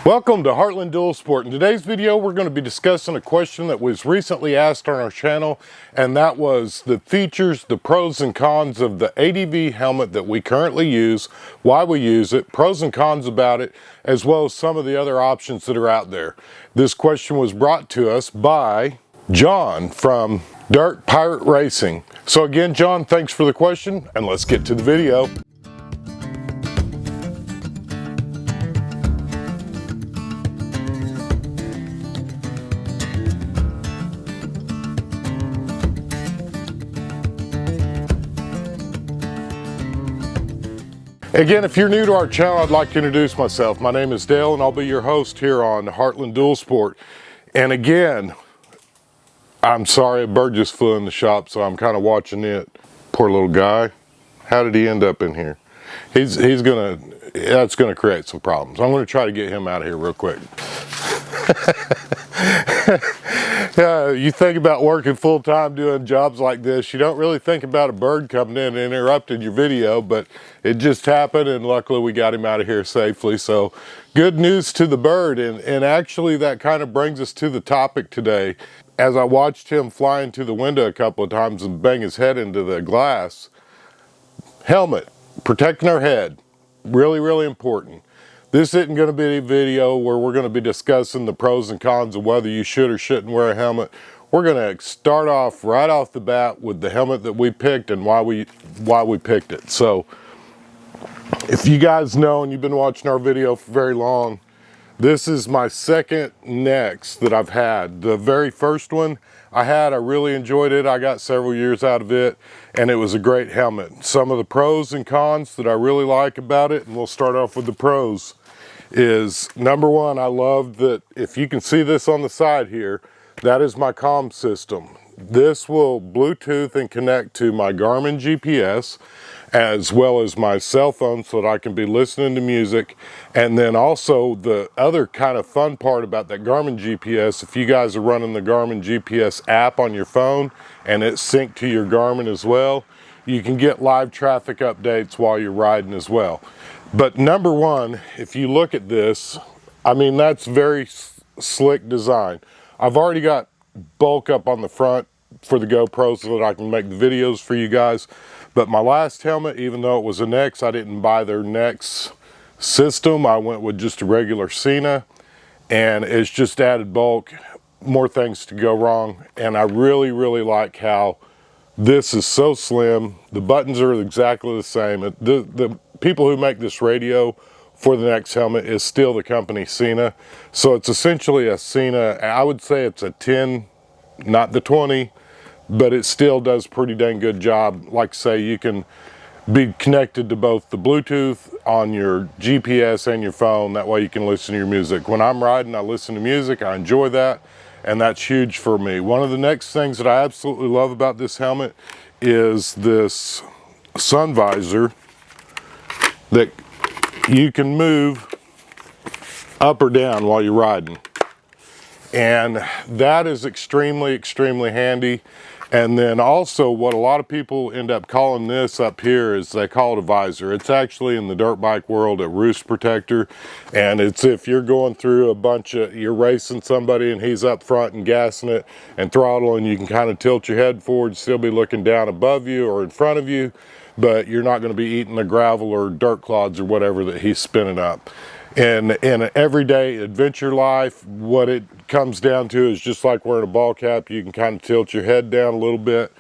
Welcome to Heartland Dual Sport. In today's video, we're going to be discussing a question that was recently asked on our channel, and that was the features, the pros and cons of the ADV helmet that we currently use, why we use it, pros and cons about it, as well as some of the other options that are out there. This question was brought to us by Jon from Dirt Pirate Racing. So again, Jon, thanks for the question, and let's get to the video. Again, if you're new to our channel, I'd like to introduce myself. My name is Dale, and I'll be your host here on Heartland Dual Sport. And again, I'm sorry, a bird just flew in the shop, so I'm kind of watching it. Poor little guy. How did he end up in here? That's gonna create some problems. I'm gonna try to get him out of here real quick. You think about working full-time doing jobs like this, you don't really think about a bird coming in and interrupting your video, but it just happened, and luckily we got him out of here safely. So good news to the bird, and actually that kind of brings us to the topic today. As I watched him fly into the window a couple of times and bang his head into the glass, helmet, protecting our head, really important. This isn't going to be a video where we're going to be discussing the pros and cons of whether you should or shouldn't wear a helmet. We're going to start off right off the bat with the helmet that we picked and why we picked it. So if you guys know and you've been watching our video for very long, this is my second Nex that I've had. The very first one I really enjoyed it. I got several years out of it, and it was a great helmet. Some of the pros and cons that I really like about it, and we'll start off with the pros, is number one, I love that if you can see this on the side here, that is my comm system. This will Bluetooth and connect to my Garmin GPS as well as my cell phone so that I can be listening to music. And then also the other kind of fun part about that Garmin GPS, if you guys are running the Garmin GPS app on your phone and it's synced to your Garmin as well, you can get live traffic updates while you're riding as well. But number one, if you look at this, I mean, that's very slick design. I've already got bulk up on the front for the GoPro so that I can make the videos for you guys. But my last helmet, even though it was a Nex, I didn't buy their Nex system. I went with just a regular Cena, and it's just added bulk, more things to go wrong. And I really like how this is so slim. The buttons are exactly the same. The people who make this radio for the Nex helmet is still the company Cena. So it's essentially a Cena, I would say it's a 10, not the 20, but it still does pretty dang good job. Like I say, you can be connected to both the Bluetooth on your GPS and your phone. That way you can listen to your music. When I'm riding, I listen to music, I enjoy that, and that's huge for me. One of the next things that I absolutely love about this helmet is this sun visor that you can move up or down while you're riding. And that is extremely handy. And then also what a lot of people end up calling this up here is they call it a visor. It's actually in the dirt bike world a roost protector. And it's if you're going through you're racing somebody and he's up front and gassing it and throttling, you can kind of tilt your head forward, still be looking down above you or in front of you, but you're not going to be eating the gravel or dirt clods or whatever that he's spinning up. In an everyday adventure life, what it comes down to is just like wearing a ball cap. You can kind of tilt your head down a little bit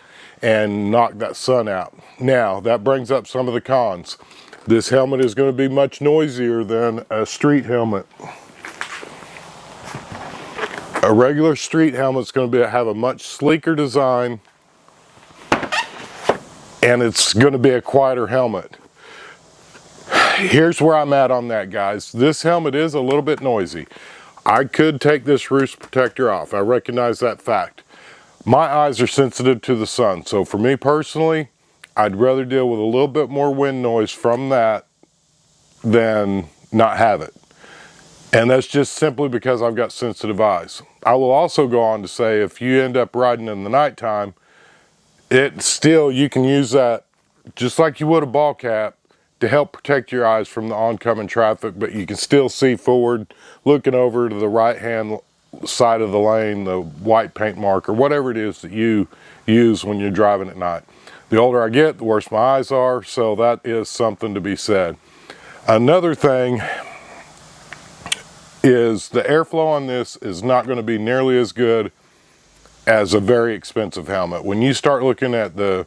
and knock that sun out. Now, that brings up some of the cons. This helmet is going to be much noisier than a street helmet. A regular street helmet is going to have a much sleeker design, and it's going to be a quieter helmet. Here's where I'm at on that, guys. This helmet is a little bit noisy. I could take this roost protector off. I recognize that fact. My eyes are sensitive to the sun, so for me personally, I'd rather deal with a little bit more wind noise from that than not have it. And that's just simply because I've got sensitive eyes. I will also go on to say if you end up riding in the nighttime, you can use that just like you would a ball cap to help protect your eyes from the oncoming traffic, but you can still see forward, looking over to the right-hand side of the lane, the white paint marker, whatever it is that you use when you're driving at night. The older I get, the worse my eyes are, so that is something to be said. Another thing is the airflow on this is not going to be nearly as good as a very expensive helmet. When you start looking at the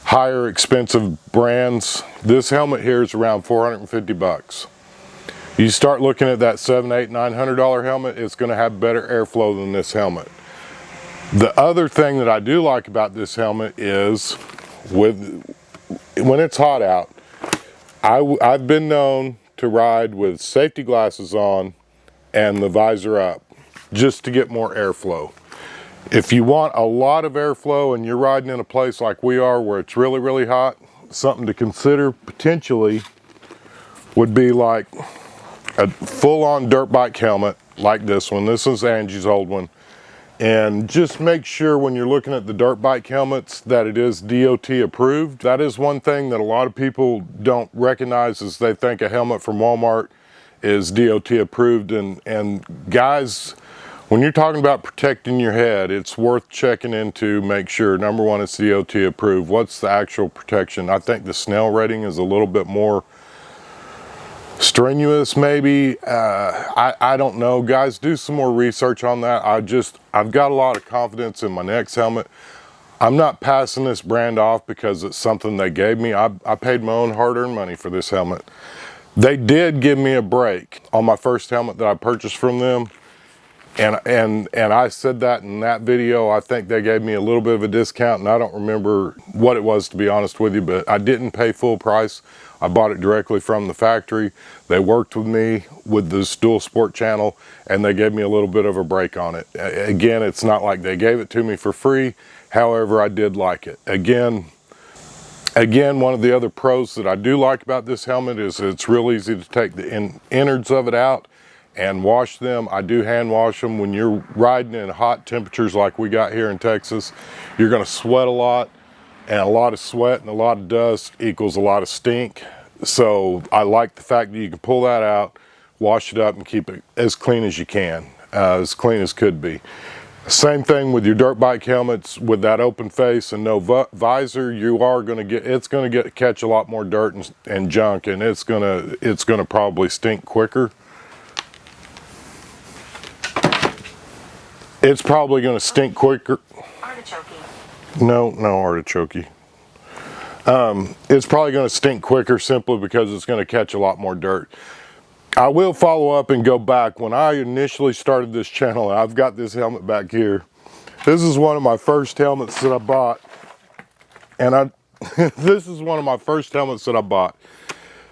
higher expensive brands, this helmet here is around 450 bucks. You start looking at that $700, $800, $900 helmet, it's going to have better airflow than this helmet. The other thing that I do like about this helmet is when it's hot out, I've been known to ride with safety glasses on and the visor up just to get more airflow. If you want a lot of airflow and you're riding in a place like we are where it's really, really hot, something to consider potentially would be like a full-on dirt bike helmet like this one. This is Angie's old one. And just make sure when you're looking at the dirt bike helmets that it is DOT approved. That is one thing that a lot of people don't recognize, is they think a helmet from Walmart is DOT approved. And guys, when you're talking about protecting your head, it's worth checking into, make sure, number one, it's DOT approved. What's the actual protection? I think the Snell rating is a little bit more strenuous, maybe. I don't know. Guys, do some more research on that. I've got a lot of confidence in my next helmet. I'm not passing this brand off because it's something they gave me. I paid my own hard-earned money for this helmet. They did give me a break on my first helmet that I purchased from them. And I said that in that video. I think they gave me a little bit of a discount, and I don't remember what it was, to be honest with you, but I didn't pay full price. I bought it directly from the factory. They worked with me with this dual sport channel, and they gave me a little bit of a break on it. Again, it's not like they gave it to me for free. However, I did like it. Again, one of the other pros that I do like about this helmet is it's real easy to take the innards of it out and wash them. I do hand wash them. When you're riding in hot temperatures like we got here in Texas, you're going to sweat a lot, and a lot of sweat and a lot of dust equals a lot of stink. So I like the fact that you can pull that out, wash it up, and keep it as clean as you can, as clean as could be. Same thing with your dirt bike helmets. With that open face and no visor, it's going to catch a lot more dirt and junk, and it's going to probably stink quicker. It's probably going to stink quicker. Artichoke. No artichoke. It's probably going to stink quicker simply because it's going to catch a lot more dirt. I will follow up and go back. When I initially started this channel, I've got this helmet back here. This is one of my first helmets that I bought. And this is one of my first helmets that I bought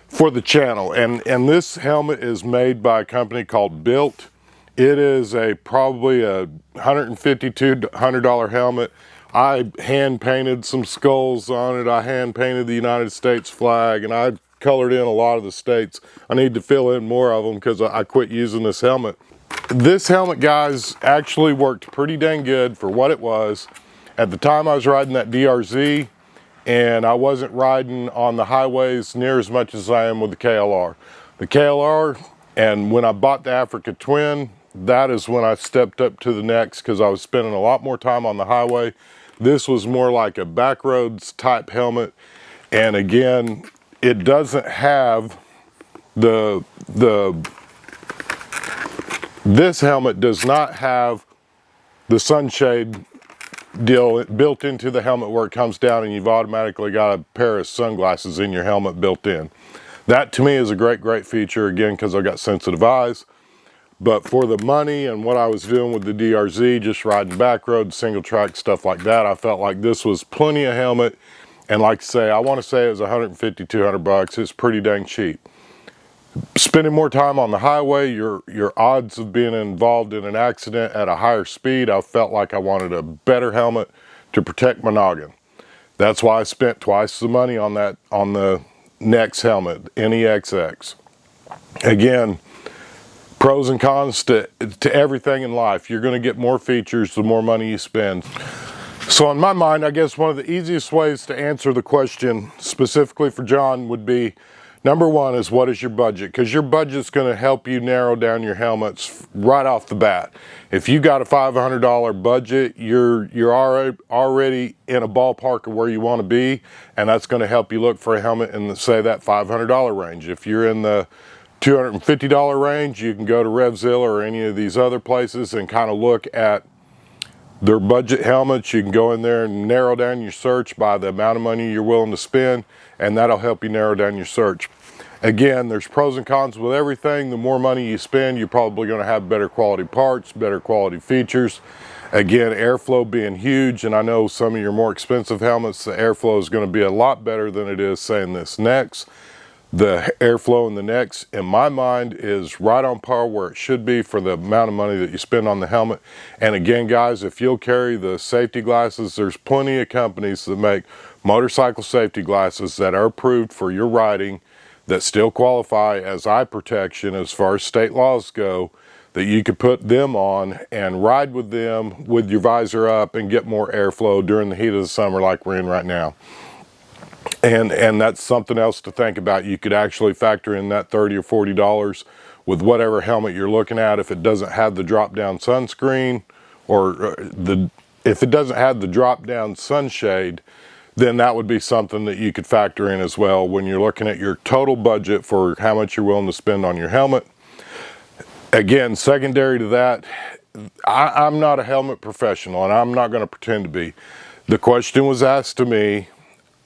for the channel. And this helmet is made by a company called Built. It is probably a $150 to $200 helmet. I hand painted some skulls on it. I hand painted the United States flag, and I colored in a lot of the states. I need to fill in more of them because I quit using this helmet. This helmet, guys, actually worked pretty dang good for what it was. At the time I was riding that DRZ, and I wasn't riding on the highways near as much as I am with the KLR. The KLR, and when I bought the Africa Twin, that is when I stepped up to the next because I was spending a lot more time on the highway. This was more like a backroads type helmet, and again, it doesn't have this helmet does not have the sunshade deal built into the helmet where it comes down and you've automatically got a pair of sunglasses in your helmet built in. That to me is a great feature, again, because I've got sensitive eyes. But for the money and what I was doing with the DRZ, just riding back roads, single track, stuff like that, I felt like this was plenty of helmet. And like I say, I want to say it was 150, 200 bucks. It's pretty dang cheap. Spending more time on the highway, your odds of being involved in an accident at a higher speed, I felt like I wanted a better helmet to protect my noggin. That's why I spent twice the money on the next helmet, NEXX. Again, pros and cons to everything in life. You're going to get more features the more money you spend. So in my mind, I guess one of the easiest ways to answer the question specifically for John would be, number one is, what is your budget? Because your budget's going to help you narrow down your helmets right off the bat. If you got a $500 budget, you're already in a ballpark of where you want to be, and that's going to help you look for a helmet in, say, that $500 range. If you're in the $250 range, you can go to RevZilla or any of these other places and kind of look at their budget helmets. You can go in there and narrow down your search by the amount of money you're willing to spend, and that'll help you narrow down your search. Again, there's pros and cons with everything. The more money you spend, you're probably going to have better quality parts, better quality features. Again, airflow being huge, and I know some of your more expensive helmets, the airflow is going to be a lot better than it is, say, in this Nex. The airflow in the Nex, in my mind, is right on par where it should be for the amount of money that you spend on the helmet. And again, guys, if you'll carry the safety glasses, there's plenty of companies that make motorcycle safety glasses that are approved for your riding, that still qualify as eye protection as far as state laws go, that you could put them on and ride with them with your visor up and get more airflow during the heat of the summer like we're in right now. And that's something else to think about. You could actually factor in that $30 or $40 with whatever helmet you're looking at. If it doesn't have the drop down sunscreen, or if it doesn't have the drop down sunshade, then that would be something that you could factor in as well when you're looking at your total budget for how much you're willing to spend on your helmet. Again, secondary to that, I'm not a helmet professional, and I'm not going to pretend to be. The question was asked to me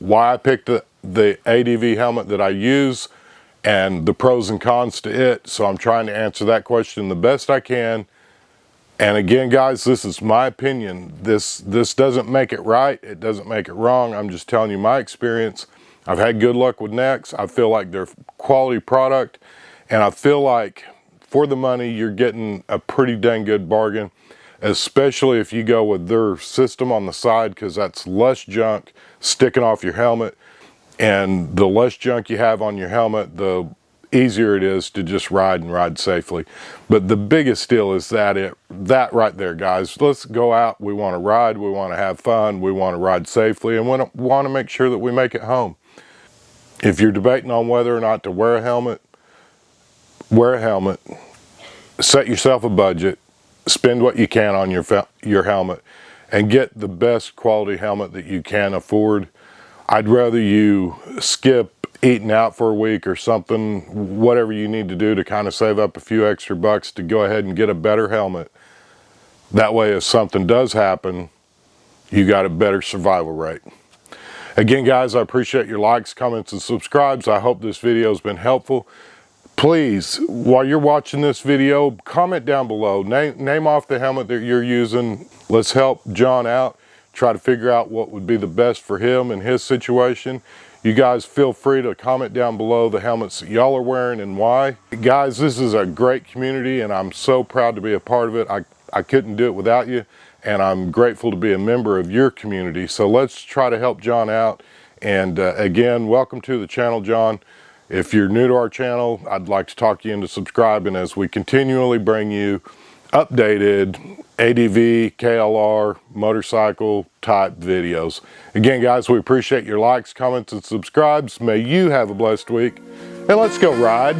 why I picked the ADV helmet that I use and the pros and cons to it. So I'm trying to answer that question the best I can. And again, guys, this is my opinion. This doesn't make it right. It doesn't make it wrong. I'm just telling you my experience. I've had good luck with Nex. I feel like they're quality product, and I feel like for the money, you're getting a pretty dang good bargain, especially if you go with their system on the side, because that's less junk sticking off your helmet. And the less junk you have on your helmet, the easier it is to just ride and ride safely. But the biggest deal is that right there, guys. Let's go out. We want to ride. We want to have fun. We want to ride safely, and we want to make sure that we make it home. If you're debating on whether or not to wear a helmet, wear a helmet. Set yourself a budget. Spend what you can on your helmet, and get the best quality helmet that you can afford. I'd rather you skip eating out for a week or something, whatever you need to do to kind of save up a few extra bucks to go ahead and get a better helmet. That way, if something does happen, you got a better survival rate. Again, guys, I appreciate your likes, comments, and subscribes. I hope this video has been helpful. Please, while you're watching this video, comment down below. Name off the helmet that you're using. Let's help John out. Try to figure out what would be the best for him and his situation. You guys feel free to comment down below the helmets that y'all are wearing and why. Guys, this is a great community, and I'm so proud to be a part of it. I couldn't do it without you, and I'm grateful to be a member of your community. So let's try to help John out. And again, welcome to the channel, John. If you're new to our channel, I'd like to talk you into subscribing as we continually bring you updated ADV, KLR, motorcycle type videos. Again, guys, we appreciate your likes, comments, and subscribes. May you have a blessed week, and let's go ride.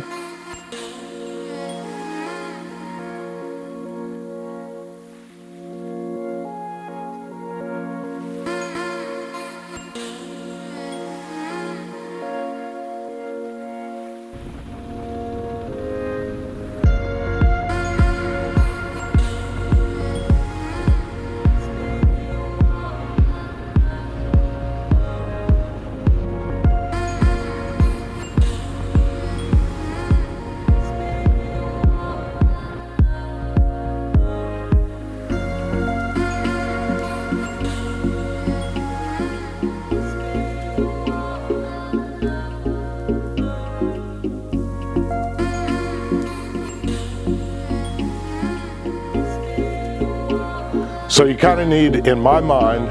So you kind of need, in my mind,